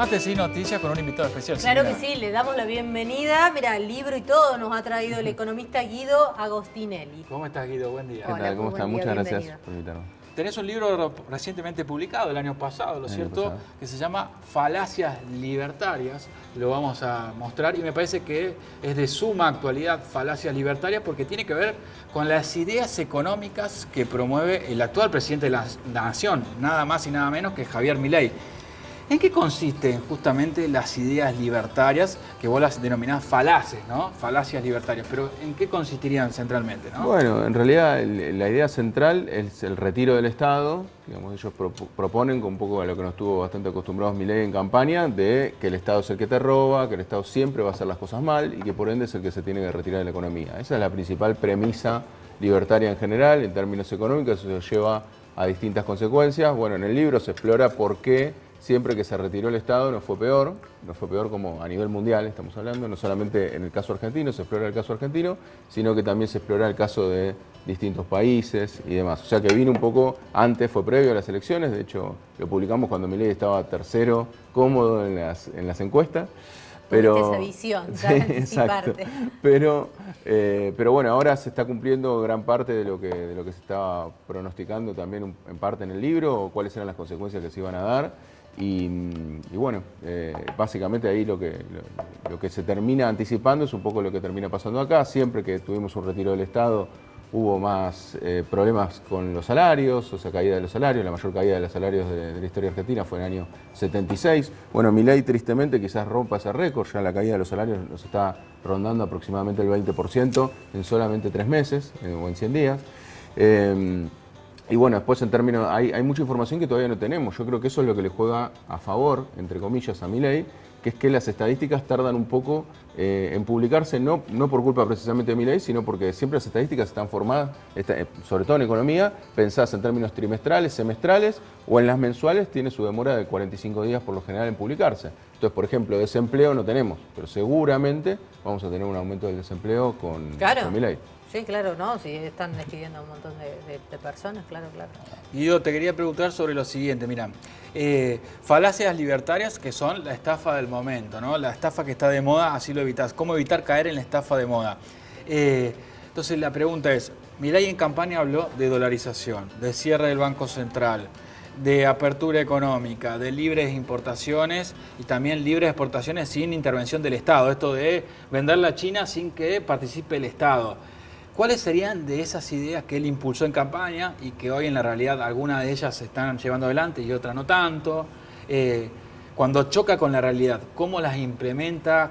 Mate sin noticias con un invitado especial. Claro que sí, le damos la bienvenida. Mira, el libro y todo nos ha traído el economista Guido Agostinelli. ¿Cómo estás, Guido? Buen día. ¿Qué tal? ¿Cómo están? Muchas gracias por invitarme. Tenés un libro recientemente publicado, el año pasado, ¿lo cierto? Que se llama Falacias Libertarias. Lo vamos a mostrar y me parece que es de suma actualidad, Falacias Libertarias, porque tiene que ver con las ideas económicas que promueve el actual presidente de la Nación, nada más y nada menos que Javier Milei. ¿En qué consisten justamente las ideas libertarias, que vos las denominás falaces, ¿no? Falacias libertarias, pero ¿en qué consistirían centralmente, no? Bueno, en realidad la idea central es el retiro del Estado. Digamos, ellos proponen, con un poco a lo que nos estuvo bastante acostumbrados Milei en campaña, de que el Estado es el que te roba, que el Estado siempre va a hacer las cosas mal y que por ende es el que se tiene que retirar de la economía. Esa es la principal premisa libertaria en general, en términos económicos, eso lleva a distintas consecuencias. Bueno, en el libro se explora por qué siempre que se retiró el Estado no fue peor como a nivel mundial, estamos hablando, no solamente en el caso argentino, se explora el caso argentino, sino que también se explora el caso de distintos países y demás. O sea que vino un poco antes, fue previo a las elecciones, de hecho lo publicamos cuando Milei estaba tercero, cómodo en las encuestas. Pero esa visión, sí, exacto. Pero bueno, ahora se está cumpliendo gran parte de lo que se estaba pronosticando también en parte en el libro, o cuáles eran las consecuencias que se iban a dar. Y bueno, básicamente ahí lo que se termina anticipando es un poco lo que termina pasando acá. Siempre que tuvimos un retiro del Estado hubo más problemas con los salarios, o sea, caída de los salarios. La mayor caída de los salarios de la historia argentina fue en el año 76. Bueno, Milei tristemente quizás rompa ese récord, ya la caída de los salarios nos está rondando aproximadamente el 20% en solamente 3 meses o en 100 días. Y bueno, después en términos, hay mucha información que todavía no tenemos. Yo creo que eso es lo que le juega a favor, entre comillas, a Milei, que es que las estadísticas tardan un poco en publicarse, no por culpa precisamente de Milei, sino porque siempre las estadísticas están formadas, sobre todo en economía, pensadas en términos trimestrales, semestrales, o en las mensuales tiene su demora de 45 días por lo general en publicarse. Entonces, por ejemplo, desempleo no tenemos, pero seguramente vamos a tener un aumento del desempleo con Milei. Sí, claro, ¿no? Si están despidiendo a un montón de personas, claro. Guido, te quería preguntar sobre lo siguiente, mira, falacias libertarias que son la estafa del momento, ¿no? La estafa que está de moda, así lo evitás. ¿Cómo evitar caer en la estafa de moda? Entonces la pregunta es, Milei en campaña habló de dolarización, de cierre del Banco Central, de apertura económica, de libres importaciones y también libres exportaciones sin intervención del Estado. Esto de venderla a China sin que participe el Estado. ¿Cuáles serían de esas ideas que él impulsó en campaña y que hoy en la realidad algunas de ellas se están llevando adelante y otras no tanto? Cuando choca con la realidad, ¿cómo las implementa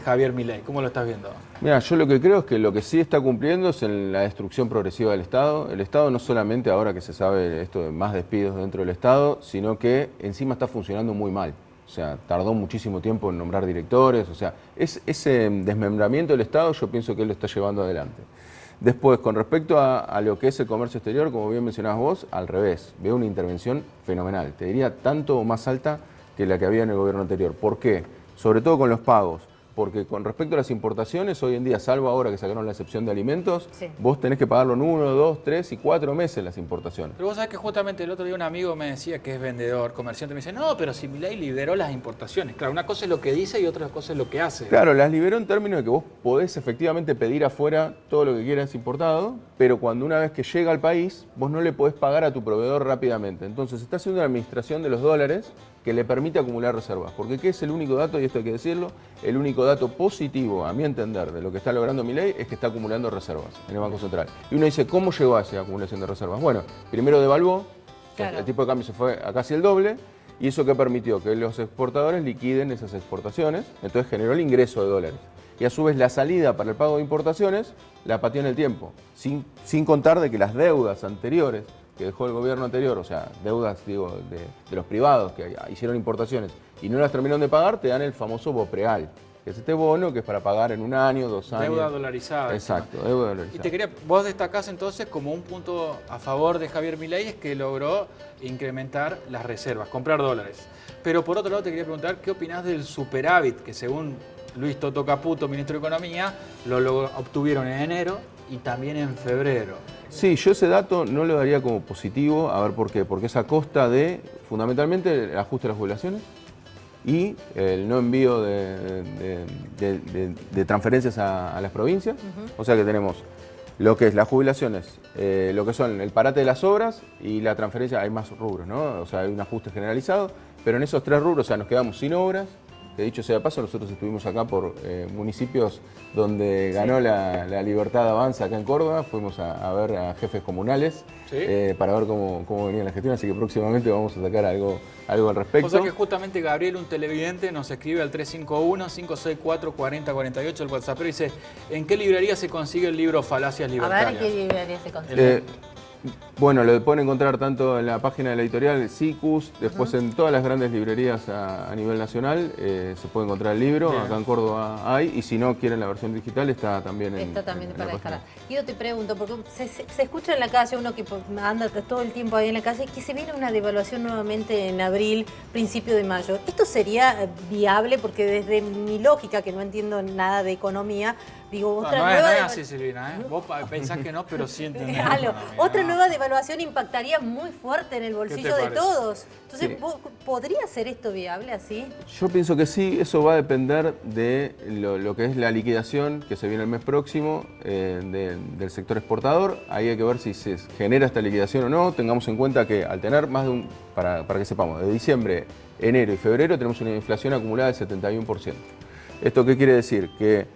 Javier Milei? ¿Cómo lo estás viendo? Mira, yo lo que creo es que lo que sí está cumpliendo es en la destrucción progresiva del Estado. El Estado no solamente ahora que se sabe esto de más despidos dentro del Estado, sino que encima está funcionando muy mal. O sea, tardó muchísimo tiempo en nombrar directores. O sea, ese desmembramiento del Estado yo pienso que él lo está llevando adelante. Después, con respecto a lo que es el comercio exterior, como bien mencionabas vos, al revés. Veo una intervención fenomenal. Te diría tanto o más alta que la que había en el gobierno anterior. ¿Por qué? Sobre todo con los pagos. Porque con respecto a las importaciones, hoy en día, salvo ahora que sacaron la excepción de alimentos, vos tenés que pagarlo en 1, 2, 3 y 4 meses las importaciones. Pero vos sabés que justamente el otro día un amigo me decía que es vendedor, comerciante, me dice, no, pero si Milei liberó las importaciones. Claro, una cosa es lo que dice y otra cosa es lo que hace. Claro, las liberó en términos de que vos podés efectivamente pedir afuera todo lo que quieras importado, pero cuando una vez que llega al país, vos no le podés pagar a tu proveedor rápidamente. Entonces, está haciendo una administración de los dólares que le permite acumular reservas. Porque ¿qué es el único dato? Y esto hay que decirlo, el único dato positivo, a mi entender, de lo que está logrando Milei es que está acumulando reservas en el Banco Central. Y uno dice, ¿cómo llegó a esa acumulación de reservas? Bueno, primero devaluó, el tipo de cambio se fue a casi el doble, y eso que permitió que los exportadores liquiden esas exportaciones, entonces generó el ingreso de dólares. Y a su vez la salida para el pago de importaciones la pateó en el tiempo, sin contar de que las deudas anteriores que dejó el gobierno anterior, o sea, deudas digo, de los privados que hicieron importaciones y no las terminaron de pagar, te dan el famoso BOPREAL, que es este bono que es para pagar en 1 año, 2 años. Deuda dolarizada. Exacto, deuda dolarizada. Y vos destacás entonces como un punto a favor de Javier Milei es que logró incrementar las reservas, comprar dólares. Pero por otro lado te quería preguntar, ¿qué opinás del superávit que según Luis Toto Caputo, ministro de Economía, lo obtuvieron en enero y también en febrero? Sí, yo ese dato no lo daría como positivo, a ver por qué, porque es a costa de, fundamentalmente, el ajuste de las jubilaciones, y el no envío de transferencias a las provincias. O sea que tenemos lo que es las jubilaciones, lo que son el parate de las obras y la transferencia. Hay más rubros, ¿no? O sea, hay un ajuste generalizado, pero en esos 3 rubros, o sea, nos quedamos sin obras. Que dicho sea de paso, nosotros estuvimos acá por municipios donde ganó la Libertad Avanza acá en Córdoba. Fuimos a ver a jefes comunales para ver cómo venía la gestión, así que próximamente vamos a sacar algo al respecto. O sea que justamente Gabriel, un televidente, nos escribe al 351-564-4048 el WhatsApp y dice: ¿en qué librería se consigue el libro Falacias Libertarias? A ver, ¿en qué librería se consigue? Bueno, lo pueden encontrar tanto en la página de la editorial SICUS, después en todas las grandes librerías a nivel nacional se puede encontrar el libro. Bien. Acá en Córdoba hay, y si no quieren la versión digital está también para descargar. Guido, te pregunto, porque se escucha en la calle, uno que anda todo el tiempo ahí en la calle, que se viene una devaluación nuevamente en abril, principio de mayo. ¿Esto sería viable? Porque desde mi lógica, que no entiendo nada de economía, digo, otra nueva... No es así, Silvina, ¿eh? Vos pensás que no, pero sí entendés. Otra nueva devaluación impactaría muy fuerte en el bolsillo de todos. Entonces, ¿podría ser esto viable así? Yo pienso que sí, eso va a depender de lo que es la liquidación que se viene el mes próximo del sector exportador. Ahí hay que ver si se genera esta liquidación o no. Tengamos en cuenta que al tener más de para que sepamos, de diciembre, enero y febrero tenemos una inflación acumulada del 71%. ¿Esto qué quiere decir? Que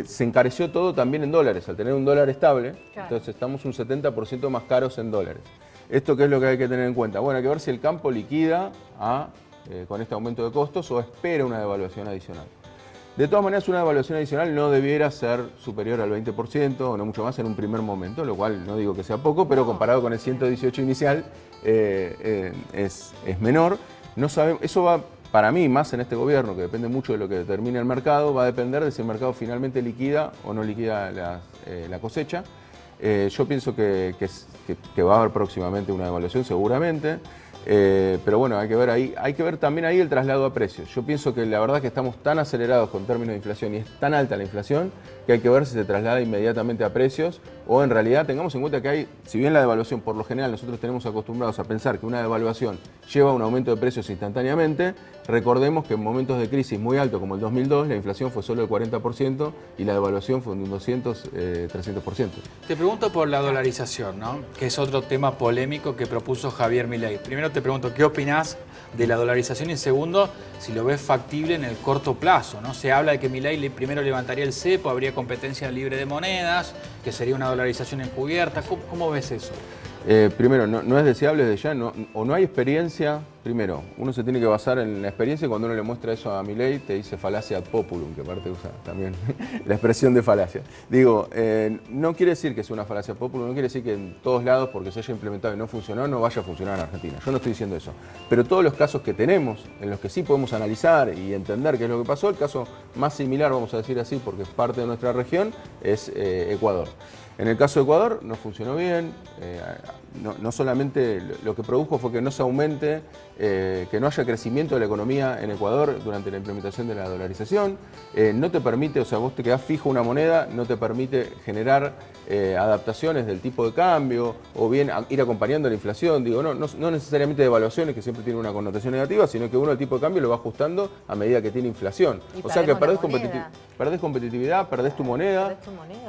se encareció todo también en dólares. Al tener un dólar estable, claro, entonces estamos un 70% más caros en dólares. ¿Esto qué es lo que hay que tener en cuenta? Bueno, hay que ver si el campo liquida con este aumento de costos o espera una devaluación adicional. De todas maneras, una devaluación adicional no debiera ser superior al 20% o no mucho más en un primer momento, lo cual no digo que sea poco, pero comparado con el 118 inicial es menor. No sabemos, eso va, para mí, más en este gobierno, que depende mucho de lo que determine el mercado, va a depender de si el mercado finalmente liquida o no liquida la cosecha. Yo pienso que va a haber próximamente una devaluación, seguramente. Pero bueno, hay que ver también ahí el traslado a precios. Yo pienso que la verdad que estamos tan acelerados con términos de inflación y es tan alta la inflación que hay que ver si se traslada inmediatamente a precios o en realidad tengamos en cuenta que hay, si bien la devaluación por lo general nosotros tenemos acostumbrados a pensar que una devaluación lleva a un aumento de precios instantáneamente, recordemos que en momentos de crisis muy alto como el 2002 la inflación fue solo del 40% y la devaluación fue de un 300%. Te pregunto por la dolarización, ¿no? Que es otro tema polémico que propuso Javier Milei. Primero te pregunto, ¿qué opinás de la dolarización? Y segundo, si lo ves factible en el corto plazo, ¿no? Se habla de que Milei primero levantaría el cepo, habría competencia libre de monedas, que sería una dolarización encubierta. ¿Cómo ves eso? Primero, no es deseable desde ya, o no hay experiencia. Primero, uno se tiene que basar en la experiencia y cuando uno le muestra eso a Milei te dice falacia ad populum, que aparte usa también la expresión de falacia. Digo, no quiere decir que sea una falacia ad populum, no quiere decir que en todos lados, porque se haya implementado y no funcionó, no vaya a funcionar en Argentina. Yo no estoy diciendo eso. Pero todos los casos que tenemos, en los que sí podemos analizar y entender qué es lo que pasó, el caso más similar, vamos a decir así, porque es parte de nuestra región, es Ecuador. En el caso de Ecuador no funcionó bien, no solamente lo que produjo fue que no se aumente, que no haya crecimiento de la economía en Ecuador durante la implementación de la dolarización, no te permite, o sea, vos te quedás fijo una moneda, no te permite generar adaptaciones del tipo de cambio o bien ir acompañando la inflación, digo, no necesariamente devaluaciones que siempre tienen una connotación negativa, sino que uno el tipo de cambio lo va ajustando a medida que tiene inflación. O sea que perdés competitividad, perdés tu moneda,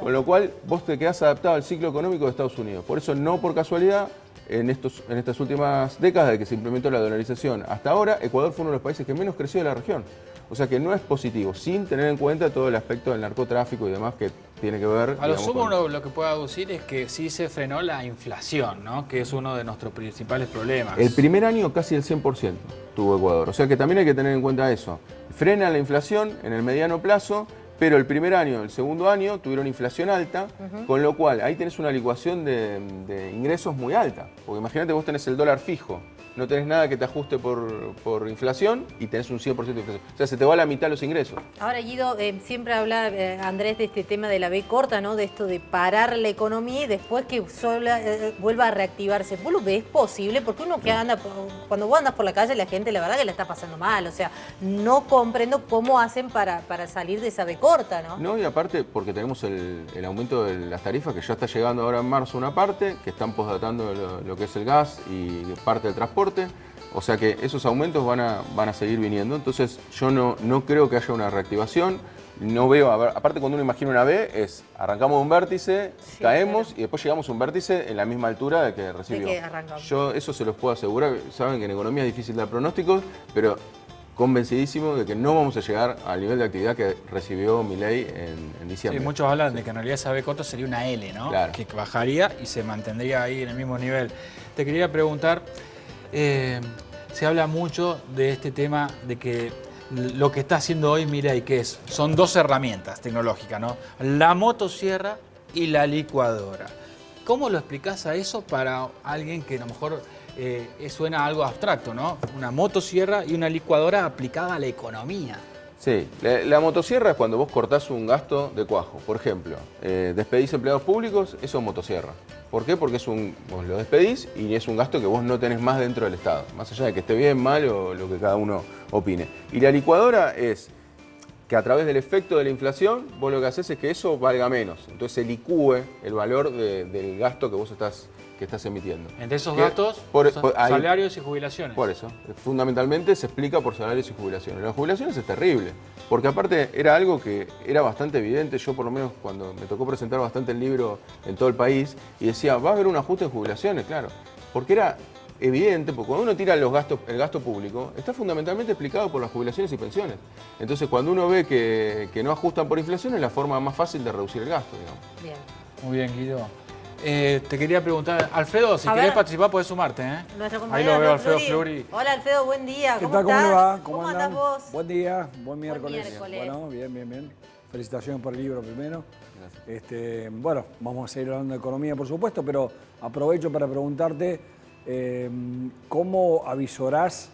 con lo cual vos te quedás adaptado al ciclo económico de Estados Unidos. Por eso no por casualidad, en estas últimas décadas de que se implementó la dolarización hasta ahora, Ecuador fue uno de los países que menos creció de la región. O sea que no es positivo, sin tener en cuenta todo el aspecto del narcotráfico y demás que tiene que ver... A lo sumo lo que puedo aducir es que sí se frenó la inflación, ¿no? Que es uno de nuestros principales problemas. El primer año casi el 100% tuvo Ecuador, o sea que también hay que tener en cuenta eso. Frena la inflación en el mediano plazo, pero el primer año, el segundo año tuvieron inflación alta, con lo cual ahí tenés una licuación de ingresos muy alta. Porque imagínate vos tenés el dólar fijo, no tenés nada que te ajuste por inflación y tenés un 100% de inflación. O sea, se te va a la mitad los ingresos. Ahora, Guido, siempre habla Andrés de este tema de la B corta, ¿no? De esto de parar la economía y después que vuelva a reactivarse. ¿Vos lo ves posible? Porque uno que anda, cuando vos andas por la calle, la gente la verdad que la está pasando mal. O sea, no comprendo cómo hacen para salir de esa B corta, ¿no? No, y aparte porque tenemos el aumento de las tarifas que ya está llegando ahora en marzo una parte, que están posdatando lo que es el gas y parte del transporte. transporte. O sea que esos aumentos van a seguir viniendo. Entonces yo no creo que haya una reactivación. No veo, aparte cuando uno imagina una V, arrancamos de un vértice, caemos y después llegamos a un vértice en la misma altura de que recibió. Yo eso se los puedo asegurar. Saben que en economía es difícil dar pronósticos, pero convencidísimo de que no vamos a llegar al nivel de actividad que recibió Milei en diciembre. Sí, muchos hablan de que en realidad esa V corta sería una L, ¿no? Claro. Que bajaría y se mantendría ahí en el mismo nivel. Te quería preguntar, se habla mucho de este tema de que lo que está haciendo hoy Milei, que son dos herramientas tecnológicas, ¿no? La motosierra y la licuadora. ¿Cómo lo explicás a eso para alguien que a lo mejor suena algo abstracto, ¿no? Una motosierra y una licuadora aplicada a la economía. Sí, la motosierra es cuando vos cortás un gasto de cuajo. Por ejemplo, despedís empleados públicos, eso es motosierra. ¿Por qué? Porque vos lo despedís y es un gasto que vos no tenés más dentro del Estado. Más allá de que esté bien, mal o lo que cada uno opine. Y la licuadora es que a través del efecto de la inflación, vos lo que haces es que eso valga menos. Entonces se licúe el valor del gasto que vos estás emitiendo. Entre esos gastos, salarios y jubilaciones. Por eso, fundamentalmente se explica por salarios y jubilaciones. Las jubilaciones es terrible, porque aparte era algo que era bastante evidente. Yo por lo menos cuando me tocó presentar bastante el libro en todo el país, y decía, va a haber un ajuste en jubilaciones, claro. Porque era evidente, porque cuando uno tira el gasto público, está fundamentalmente explicado por las jubilaciones y pensiones. Entonces cuando uno ve que no ajustan por inflación, es la forma más fácil de reducir el gasto, digamos. Bien. Muy bien, Guido. Te quería preguntar, Alfredo, si querés participar podés sumarte, ¿eh? Ahí lo veo, Alfredo Fluri. Hola, Alfredo, buen día. ¿Qué tal? ¿Cómo le va? ¿Cómo andás vos? Buen día, buen miércoles. Buen Bueno, bien. Felicitaciones por el libro primero. Bueno, vamos a seguir hablando de economía, por supuesto, pero aprovecho para preguntarte cómo avisorás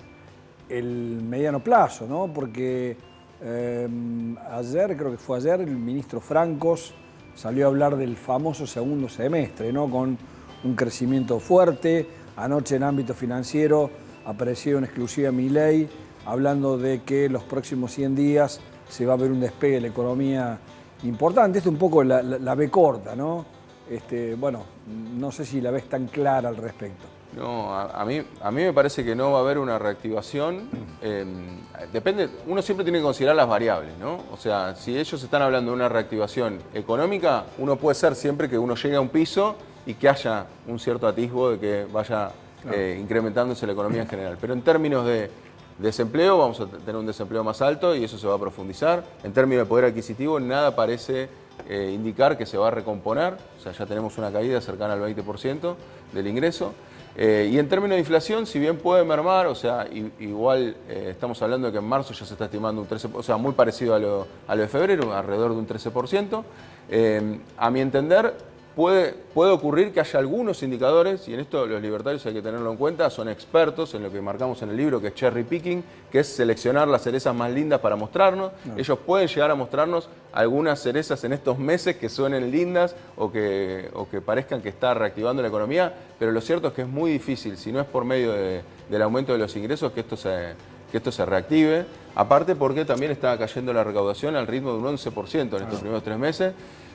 el mediano plazo, ¿no? Porque creo que fue ayer, el ministro Francos salió a hablar del famoso segundo semestre, ¿no? Con un crecimiento fuerte. Anoche en ámbito financiero apareció en exclusiva Milei hablando de que los próximos 100 días se va a ver un despegue de la economía importante. Esto es un poco la B corta, ¿no? Bueno, no sé si la ves tan clara al respecto. No, a mí me parece que no va a haber una reactivación. Depende, uno siempre tiene que considerar las variables, ¿no? O sea, si ellos están hablando de una reactivación económica, uno puede ser siempre que uno llegue a un piso y que haya un cierto atisbo de que vaya incrementándose la economía en general. Pero en términos de desempleo, vamos a tener un desempleo más alto y eso se va a profundizar. En términos de poder adquisitivo, nada parece indicar que se va a recomponer. O sea, ya tenemos una caída cercana al 20% del ingreso. Y en términos de inflación, si bien puede mermar, o sea, igual estamos hablando de que en marzo ya se está estimando un 13%, o sea, muy parecido a lo de febrero, alrededor de un 13%. A mi entender, puede ocurrir que haya algunos indicadores, y en esto los libertarios hay que tenerlo en cuenta, son expertos en lo que marcamos en el libro, que es cherry picking, que es seleccionar las cerezas más lindas para mostrarnos. Ellos pueden llegar a mostrarnos algunas cerezas en estos meses que suenen lindas o que parezcan que está reactivando la economía, pero lo cierto es que es muy difícil, si no es por medio del aumento de los ingresos, que esto se reactive. Aparte porque también está cayendo la recaudación al ritmo de un 11% en estos primeros 3 meses,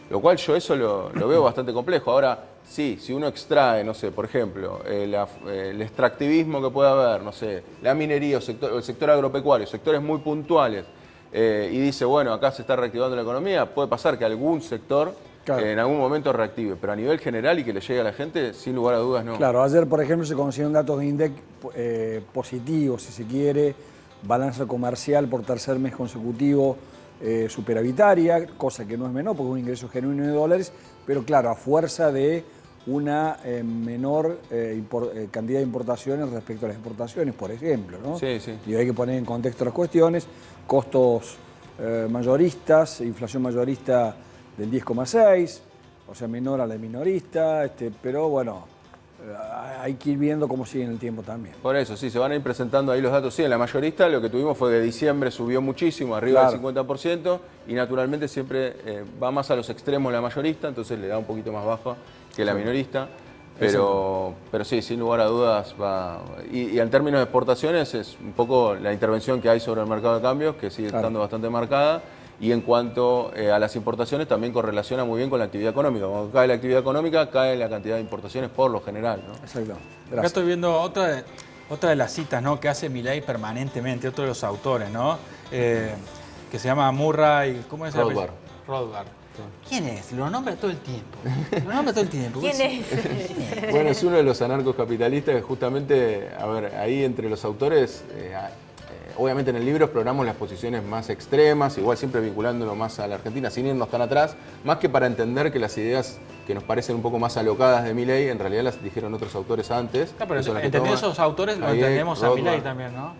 lo cual yo eso lo veo bastante complejo. Ahora, sí, si uno extrae, no sé, por ejemplo, el extractivismo que puede haber, no sé, la minería o el sector agropecuario, sectores muy puntuales, y dice, bueno, acá se está reactivando la economía, puede pasar que algún sector en algún momento reactive, pero a nivel general y que le llegue a la gente, sin lugar a dudas, no. Claro, ayer, por ejemplo, se conocieron datos de INDEC positivos, si se quiere, balanza comercial por tercer mes consecutivo, superavitaria, cosa que no es menor porque es un ingreso genuino de dólares, pero claro, a fuerza de una menor cantidad de importaciones respecto a las exportaciones, por ejemplo, ¿no? Sí. Y hay que poner en contexto las cuestiones, costos mayoristas, inflación mayorista del 10,6, o sea, menor a la minorista, pero bueno, hay que ir viendo cómo sigue en el tiempo también. Por eso, sí, se van a ir presentando ahí los datos. Sí, en la mayorista lo que tuvimos fue que diciembre subió muchísimo, arriba del 50%, y naturalmente siempre va más a los extremos la mayorista, entonces le da un poquito más baja que la minorista. Pero sí, sin lugar a dudas va. Y en términos de exportaciones es un poco la intervención que hay sobre el mercado de cambios, que sigue estando bastante marcada. Y en cuanto a las importaciones, también correlaciona muy bien con la actividad económica. Cuando cae la actividad económica, cae la cantidad de importaciones por lo general, ¿no? Exacto. Acá estoy viendo otra otra de las citas, ¿no?, que hace Milei permanentemente, otro de los autores, ¿no? Que se llama Murray, ¿cómo es? Rothbard. Rothbard. ¿Quién es? Lo nombra todo el tiempo. Lo nombra todo el tiempo. ¿Quién es? Bueno, es uno de los anarcocapitalistas que justamente, a ver, ahí entre los autores, obviamente en el libro exploramos las posiciones más extremas, igual siempre vinculándolo más a la Argentina, sin irnos tan atrás, más que para entender que las ideas que nos parecen un poco más alocadas de Milei, en realidad las dijeron otros autores antes. Claro, pero que son las que entendiendo toma esos autores, lo Hayek, entendemos a Rothbard. Milei también, ¿no?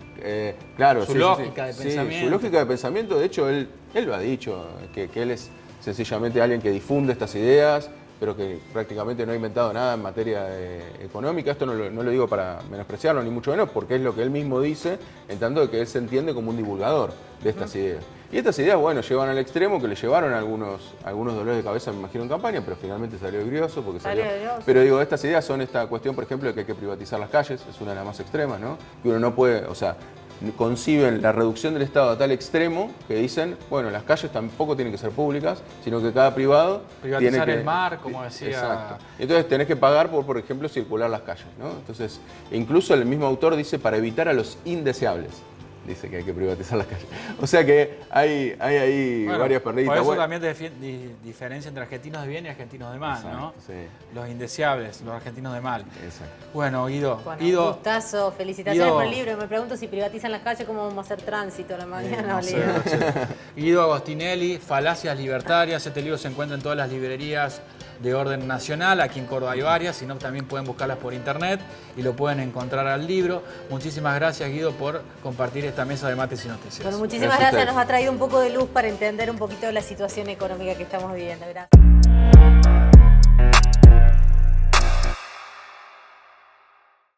Claro, Su lógica de pensamiento. Su lógica de pensamiento, de hecho, él lo ha dicho, que él es sencillamente alguien que difunde estas ideas, pero que prácticamente no ha inventado nada en materia económica. Esto no lo digo para menospreciarlo, ni mucho menos, porque es lo que él mismo dice, en tanto de que él se entiende como un divulgador de estas ideas. Y estas ideas, bueno, llevan al extremo que le llevaron algunos dolores de cabeza, me imagino, en campaña, pero finalmente salió grioso porque salió. Pero digo, estas ideas son esta cuestión, por ejemplo, de que hay que privatizar las calles, es una de las más extremas, ¿no? Que uno no puede, o sea, conciben la reducción del Estado a tal extremo que dicen, bueno, las calles tampoco tienen que ser públicas, sino que cada privado privatizar tiene que, el mar, como decía. Exacto. Entonces tenés que pagar por ejemplo, circular las calles, ¿no? Entonces, incluso el mismo autor dice para evitar a los indeseables. Dice que hay que privatizar las calles. O sea que hay ahí varias perdidas. Por eso también diferencia entre argentinos de bien y argentinos de mal, Exacto, ¿no? sí. Los indeseables, los argentinos de mal. Exacto. Bueno, Guido. Bueno, Guido, gustazo, felicitaciones Guido. por el libro. Me pregunto si privatizan las calles, ¿cómo vamos a hacer tránsito a la mañana? no sé, no sé. Guido Agostinelli, Falacias Libertarias. Este libro se encuentra en todas las librerías de orden nacional. Aquí en Córdoba hay varias, si no también pueden buscarlas por internet y lo pueden encontrar al libro. Muchísimas gracias, Guido, por compartir esta mesa de mates y noticias. Bueno, muchísimas Gracias a gracias. ustedes. Nos ha traído un poco de luz para entender un poquito la situación económica que estamos viviendo. Gracias.